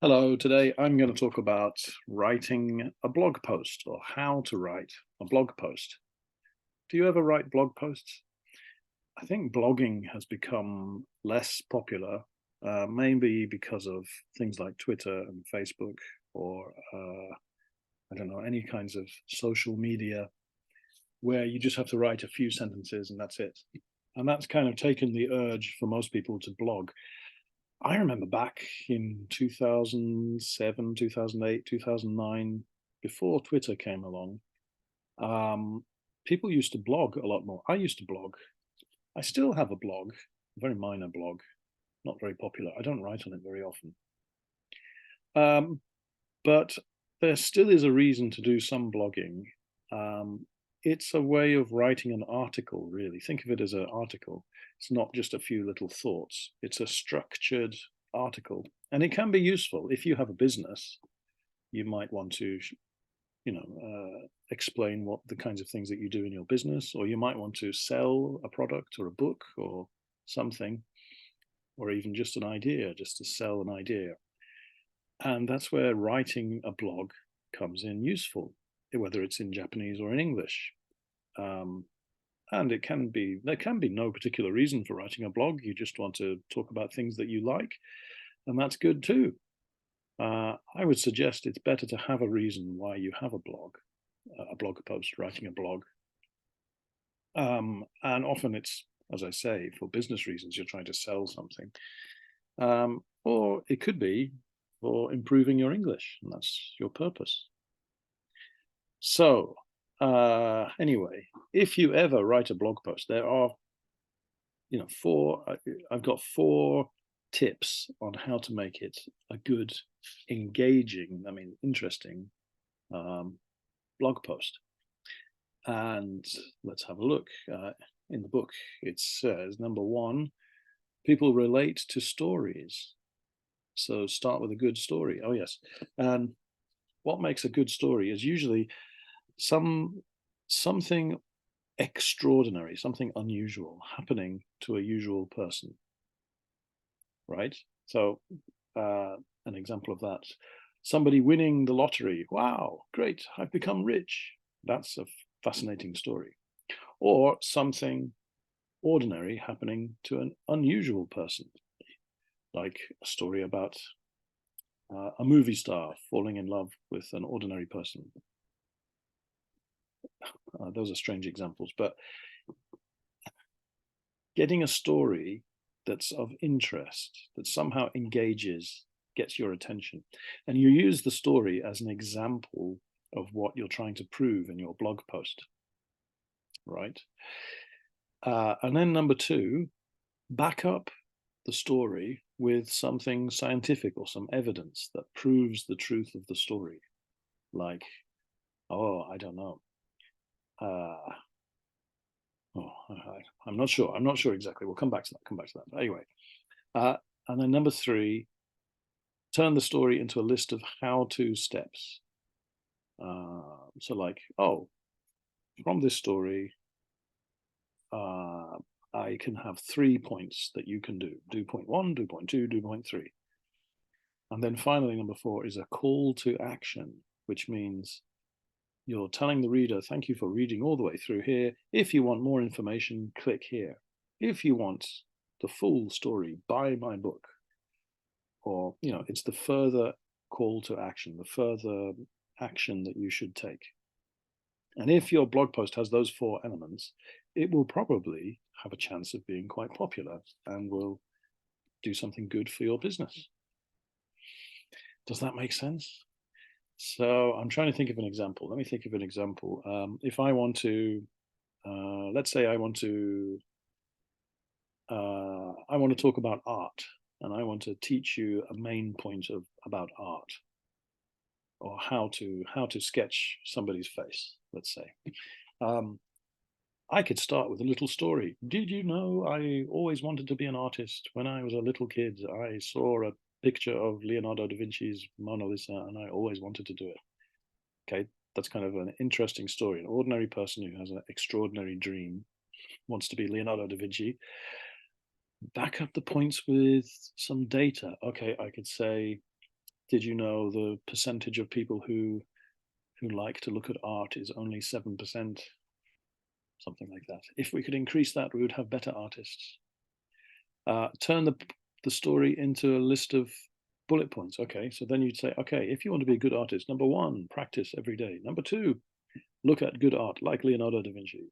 Hello, today I'm going to talk about writing a blog post or how to write a blog post. Do you ever write blog posts? I think blogging has become less popular, maybe because of things like Twitter and Facebook or I don't know, any kinds of social media where you just have to write a few sentences and that's it. And that's kind of taken the urge for most people to blog. I remember back in 2007, 2008, 2009, before Twitter came along, um, people used to blog a lot more. I used to blog. I still have a blog, a very minor blog, not very popular. I don't write on it very often. Um, but there still is a reason to do some blogging. Um, it's a way of writing an article, really. Think of it as an article. It's not just a few little thoughts. It's a structured article. And it can be useful if you have a business. You might want to, explain what the kinds of things that you do in your business, or you might want to sell a product or a book or something, or even just an idea, just to sell an idea. And that's where writing a blog comes in useful, whether it's in Japanese or in English. Um, and there can be no particular reason for writing a blog. You just want to talk about things that you like, and that's good too. I would suggest it's better to have a reason why you have a blog post, writing a blog. And often it's, as I say, for business reasons, you're trying to sell something. Or it could be for improving your English, and that's your purpose. So, anyway, if you ever write a blog post, there are, I've got four tips on how to make it a good, engaging, interesting blog post. And let's have a look. In the book, it says, number one, people relate to stories. So start with a good story. Oh, yes. And what makes a good story is usually something extraordinary, something unusual happening to a usual person, right? So an example of that, somebody winning the lottery. Wow, great, I've become rich. That's a fascinating story. Or something ordinary happening to an unusual person, like a story about a movie star falling in love with an ordinary person. Those are strange examples, but getting a story that's of interest, that somehow engages, gets your attention, and you use the story as an example of what you're trying to prove in your blog post, right? And then number two, back up the story with something scientific or some evidence that proves the truth of the story. Like, oh, I don't know. I'm not sure. I'm not sure exactly. We'll come back to that. Come back to that. But anyway, and then number three, turn the story into a list of how-to steps. So like, oh, from this story, I can have 3 points that you can do. Do point one, do point two, do point three. And then finally, number four is a call to action, which means you're telling the reader, thank you for reading all the way through here. If you want more information, click here. If you want the full story, buy my book. Or, it's the further call to action, the further action that you should take. And if your blog post has those four elements, it will probably have a chance of being quite popular and will do something good for your business. Does that make sense? So I'm trying to think of an example. Let me think of an example. If I want to, let's say I want to talk about art, and I want to teach you a main point about art, or how to sketch somebody's face, let's say. I could start with a little story. Did you know I always wanted to be an artist? When I was a little kid, I saw a picture of Leonardo da Vinci's Mona Lisa, and I always wanted to do it. Okay, that's kind of an interesting story. An ordinary person who has an extraordinary dream wants to be Leonardo da Vinci. Back up the points with some data. Okay, I could say did you know the percentage of people who like to look at art is only 7%? Something like that. If we could increase that, we would have better artists. Turn the story into a list of bullet points. Okay, so then you'd say, okay, if you want to be a good artist, number 1, practice every day. Number 2, look at good art, like Leonardo da Vinci.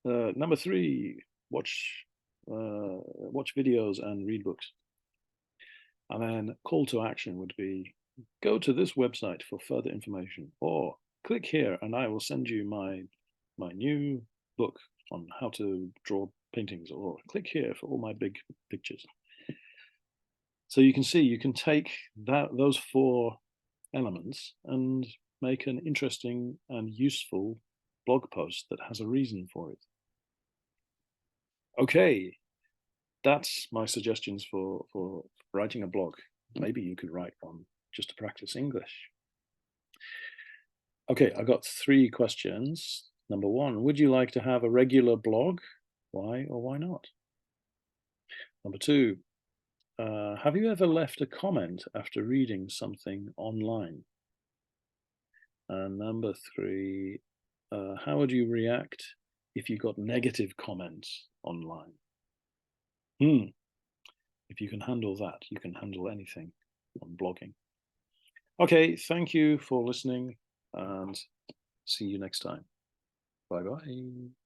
Number 3, watch videos and read books. And then call to action would be, go to this website for further information, or click here and I will send you my new book on how to draw paintings, or click here for all my big pictures. So you can see, you can take those 4 elements and make an interesting and useful blog post that has a reason for it. Okay, that's my suggestions for writing a blog. Maybe you could write one just to practice English. Okay, I got 3 questions. Number 1, would you like to have a regular blog? Why or why not? Number 2, have you ever left a comment after reading something online? And number 3, how would you react if you got negative comments online? If you can handle that, you can handle anything on blogging. Okay, thank you for listening and see you next time. Bye-bye.